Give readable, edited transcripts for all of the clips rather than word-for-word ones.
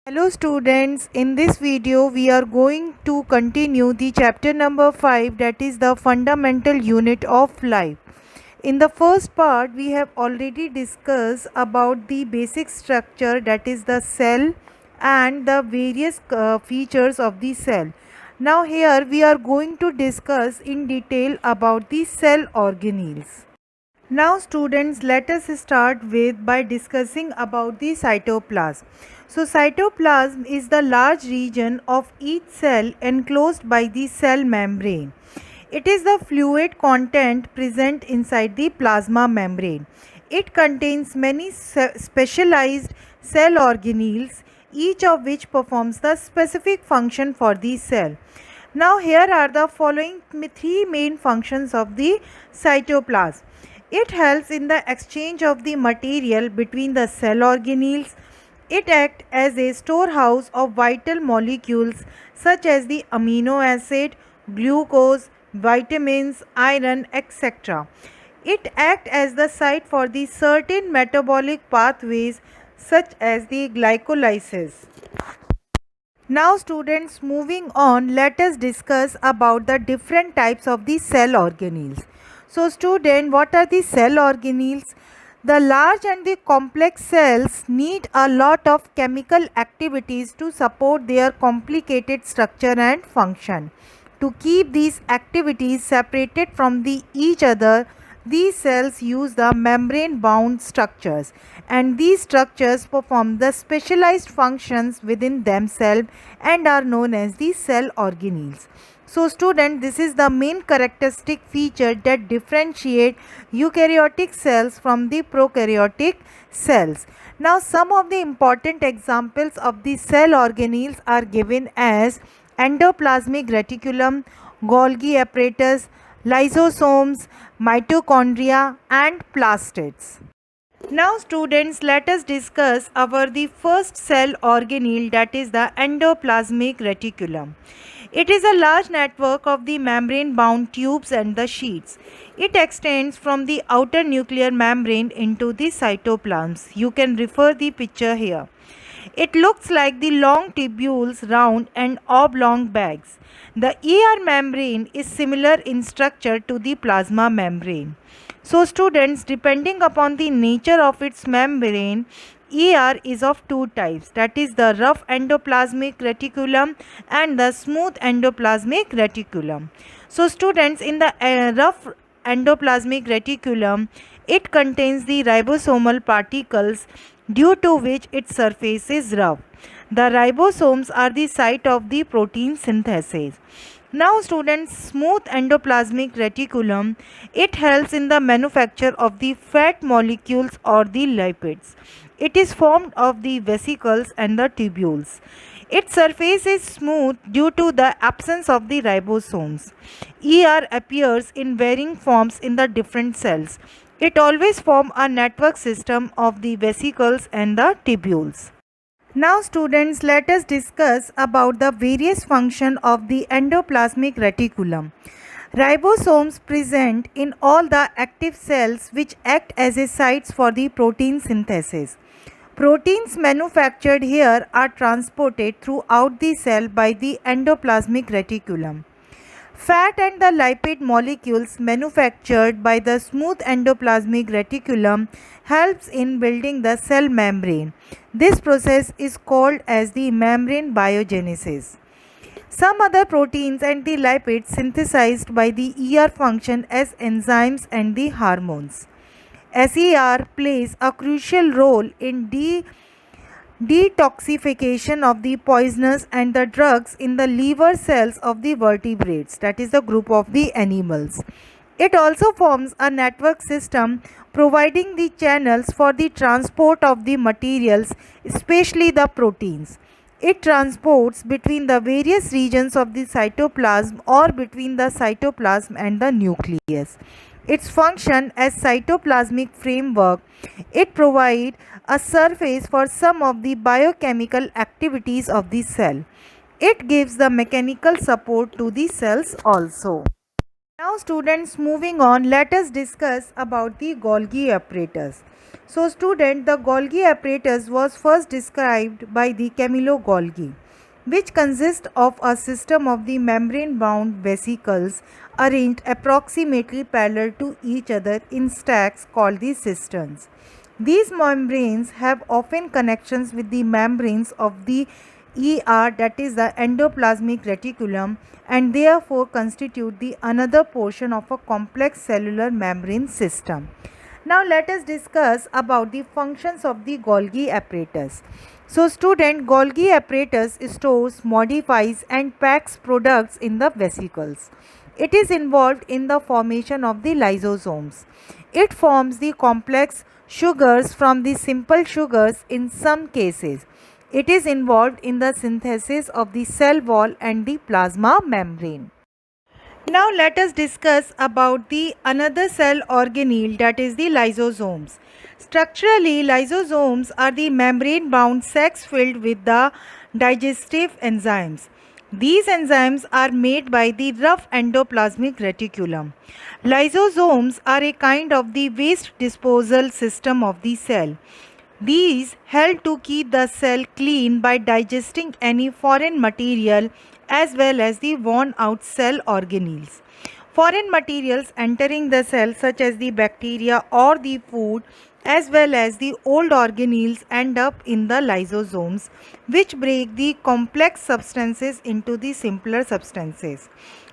Hello students, in this video we are going to continue the chapter number 5, that is the fundamental unit of life. In the first part we have already discussed about the basic structure, that is the cell, and the various features of the cell. Now here we are going to discuss in detail about the cell organelles. Now students, let us start with by discussing about the cytoplasm. So cytoplasm is the large region of each cell enclosed by the cell membrane. It is the fluid content present inside the plasma membrane. It contains many specialized cell organelles, each of which performs the specific function for the cell. Now here are the following three main functions of the cytoplasm. It helps in the exchange of the material between the cell organelles. It acts as a storehouse of vital molecules such as the amino acid, glucose, vitamins, iron, etc. It acts as the site for the certain metabolic pathways such as the glycolysis. Now students, moving on, let us discuss about the different types of the cell organelles. So student, what are the cell organelles? The large and the complex cells need a lot of chemical activities to support their complicated structure and function. To keep these activities separated from each other, these cells use the membrane bound structures, and these structures perform the specialized functions within themselves and are known as the cell organelles. So student, this is the main characteristic feature that differentiate eukaryotic cells from the prokaryotic cells. Now some of the important examples of the cell organelles are given as endoplasmic reticulum, Golgi apparatus, lysosomes, mitochondria and plastids. Now students, let us discuss the first cell organelle, that is the endoplasmic reticulum. It is a large network of the membrane bound tubes and the sheets. It extends from the outer nuclear membrane into the cytoplasm. You can refer the picture here. It looks like the long tubules, round and oblong bags. The ER membrane is similar in structure to the plasma membrane. So students, depending upon the nature of its membrane, ER is of two types, that is the rough endoplasmic reticulum and the smooth endoplasmic reticulum. So students, in the rough endoplasmic reticulum, it contains the ribosomal particles, due to which its surface is rough. The ribosomes are the site of the protein synthesis. Now students, smooth endoplasmic reticulum, it helps in the manufacture of the fat molecules or the lipids. It is formed of the vesicles and the tubules. Its surface is smooth due to the absence of the ribosomes. ER appears in varying forms in the different cells. It always forms a network system of the vesicles and the tubules. Now students, let us discuss about the various functions of the endoplasmic reticulum. Ribosomes present in all the active cells which act as a sites for the protein synthesis. Proteins manufactured here are transported throughout the cell by the endoplasmic reticulum. Fat and the lipid molecules manufactured by the smooth endoplasmic reticulum helps in building the cell membrane. This process is called as the membrane biogenesis. Some other proteins and the lipids synthesized by the ER function as enzymes and the hormones. SER plays a crucial role in detoxification of the poisonous and the drugs in the liver cells of the vertebrates, that is the group of the animals. It also forms a network system providing the channels for the transport of the materials, especially the proteins. It transports between the various regions of the cytoplasm or between the cytoplasm and the nucleus. Its function as cytoplasmic framework, it provides a surface for some of the biochemical activities of the cell. It gives the mechanical support to the cells also. Now students, moving on, let us discuss about the Golgi apparatus. So student, the Golgi apparatus was first described by the Camillo Golgi, which consists of a system of the membrane-bound vesicles arranged approximately parallel to each other in stacks called the cisterns. These membranes have often connections with the membranes of the ER, that is the endoplasmic reticulum, and therefore constitute the another portion of a complex cellular membrane system. Now let us discuss about the functions of the Golgi apparatus. So student, Golgi apparatus stores, modifies and packs products in the vesicles. It is involved in the formation of the lysosomes. It forms the complex sugars from the simple sugars in some cases. It is involved in the synthesis of the cell wall and the plasma membrane. Now let us discuss about the another cell organelle, that is the lysosomes. Structurally, lysosomes are the membrane bound sacs filled with the digestive enzymes. These enzymes are made by the rough endoplasmic reticulum. Lysosomes are a kind of the waste disposal system of the cell. These help to keep the cell clean by digesting any foreign material as well as the worn out cell organelles. Foreign materials entering the cell such as the bacteria or the food as well as the old organelles end up in the lysosomes, which break the complex substances into the simpler substances.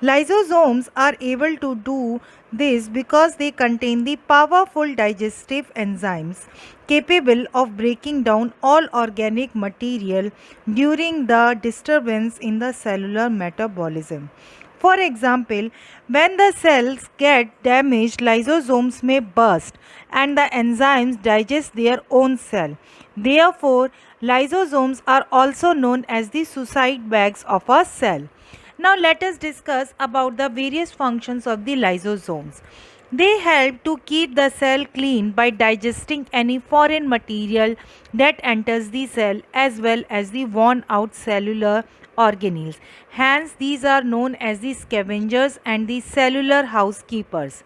Lysosomes are able to do this because they contain the powerful digestive enzymes capable of breaking down all organic material during the disturbance in the cellular metabolism. For example, when the cells get damaged, lysosomes may burst and the enzymes digest their own cell. Therefore, lysosomes are also known as the suicide bags of a cell. Now let us discuss about the various functions of the lysosomes. They help to keep the cell clean by digesting any foreign material that enters the cell as well as the worn out cellular organelles. Hence, these are known as the scavengers and the cellular housekeepers.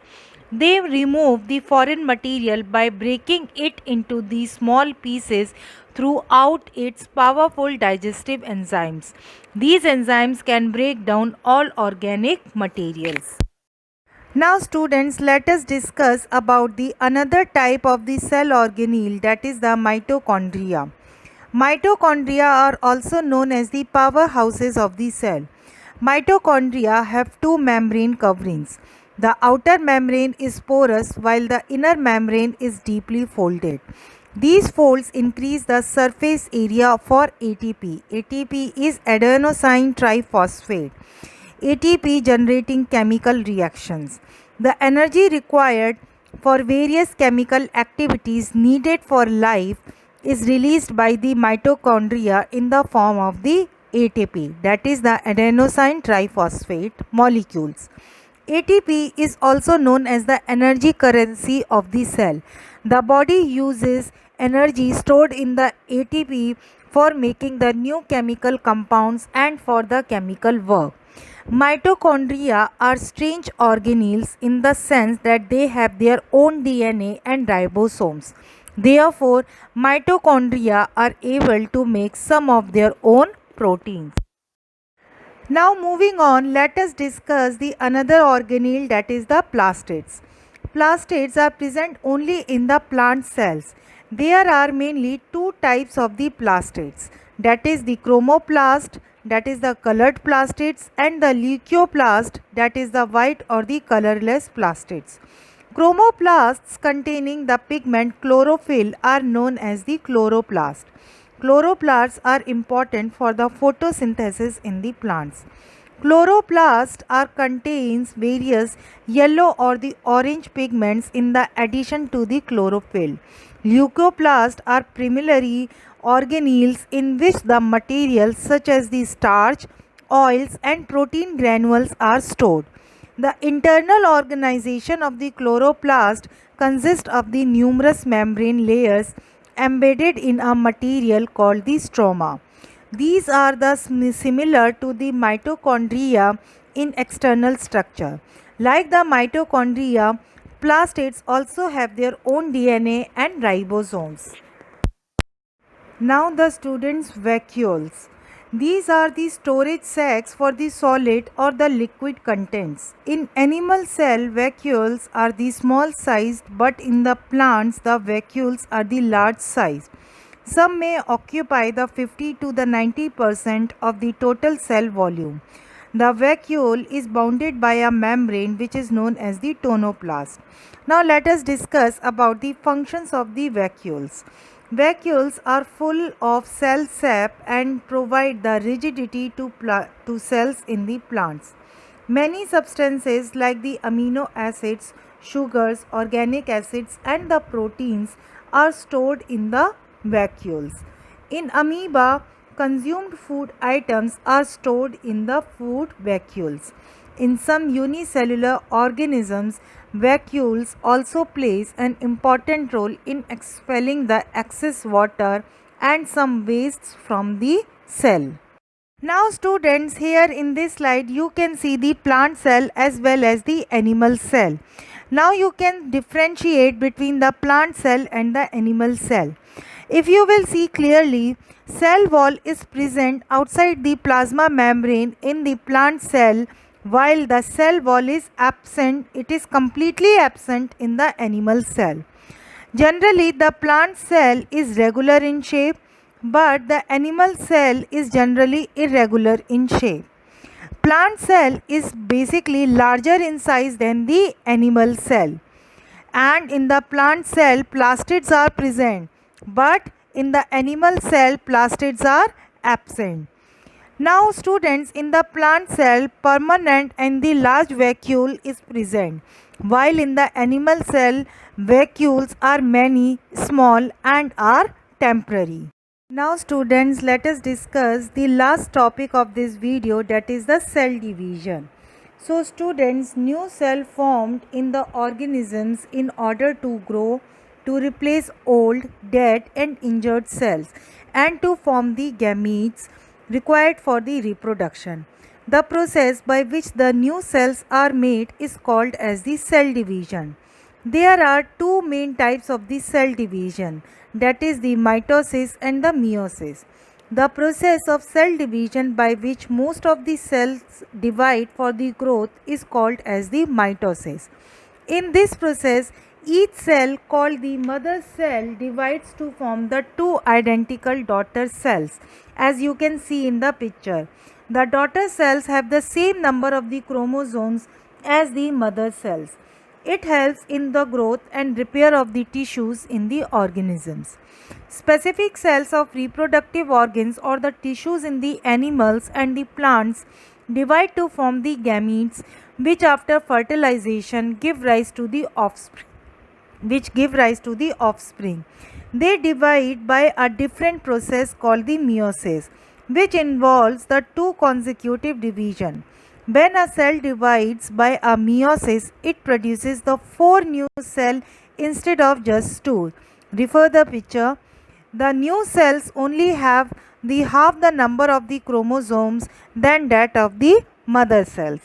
They remove the foreign material by breaking it into the small pieces throughout its powerful digestive enzymes. These enzymes can break down all organic materials. Now students, let us discuss about the another type of the cell organelle, that is the mitochondria. Mitochondria are also known as the powerhouses of the cell. Mitochondria have two membrane coverings. The outer membrane is porous while the inner membrane is deeply folded. These folds increase the surface area for ATP. ATP is adenosine triphosphate. ATP generating chemical reactions. The energy required for various chemical activities needed for life is released by the mitochondria in the form of the ATP, that is the adenosine triphosphate molecules. ATP is also known as the energy currency of the cell. The body uses energy stored in the ATP for making the new chemical compounds and for the chemical work. Mitochondria are strange organelles in the sense that they have their own DNA and ribosomes. Therefore, mitochondria are able to make some of their own proteins. Now moving on, let us discuss the another organelle, that is the plastids. Plastids are present only in the plant cells. There are mainly two types of the plastids, that is the chromoplast, that is the colored plastids, and the leucoplast, that is the white or the colorless plastids. Chromoplasts containing the pigment chlorophyll are known as the chloroplast. Chloroplasts are important for the photosynthesis in the plants. Chloroplast are contains various yellow or the orange pigments in the addition to the chlorophyll. Leucoplasts are primarily organelles in which the materials such as the starch, oils and protein granules are stored. The internal organization of the chloroplast consists of the numerous membrane layers embedded in a material called the stroma. These are similar to the mitochondria in external structure. Like the mitochondria, Plastids also have their own DNA and ribosomes. Now the students' vacuoles. These are the storage sacs for the solid or the liquid contents. In animal cell, vacuoles are the small sized, but in the plants the vacuoles are the large size. Some may occupy the 50 to the 90% of the total cell volume. The vacuole is bounded by a membrane which is known as the tonoplast. Now let us discuss about the functions of the vacuoles. Vacuoles are full of cell sap and provide the rigidity to cells in the plants. Many substances like the amino acids, sugars, organic acids and the proteins are stored in the vacuoles. In amoeba, consumed food items are stored in the food vacuoles. In some unicellular organisms, vacuoles also plays an important role in expelling the excess water and some wastes from the cell. Now students, here in this slide you can see the plant cell as well as the animal cell. Now you can differentiate between the plant cell and the animal cell. If you will see clearly, cell wall is present outside the plasma membrane in the plant cell, while the cell wall is absent, it is completely absent in the animal cell. Generally, the plant cell is regular in shape, but the animal cell is generally irregular in shape. Plant cell is basically larger in size than the animal cell, and in the plant cell plastids are present, but in the animal cell plastids are absent. Now students, in the plant cell permanent and the large vacuole is present, while in the animal cell vacuoles are many, small and are temporary. Now students, let us discuss the last topic of this video, that is the cell division. So students, new cell formed in the organisms in order to grow, to replace old, dead and injured cells and to form the gametes required for the reproduction. The process by which the new cells are made is called as the cell division. There are two main types of the cell division, that is the mitosis and the meiosis. The process of cell division by which most of the cells divide for the growth is called as the mitosis. In this process, each cell called the mother cell divides to form the two identical daughter cells, as you can see in the picture. The daughter cells have the same number of the chromosomes as the mother cells. It helps in the growth and repair of the tissues in the organisms. Specific cells of reproductive organs or the tissues in the animals and the plants divide to form the gametes, which after fertilization give rise to the offspring. They divide by a different process called the meiosis, which involves the two consecutive division. When a cell divides by a meiosis, it produces the 4 new cells instead of just 2. Refer the picture. The new cells only have the half the number of the chromosomes than that of the mother cells.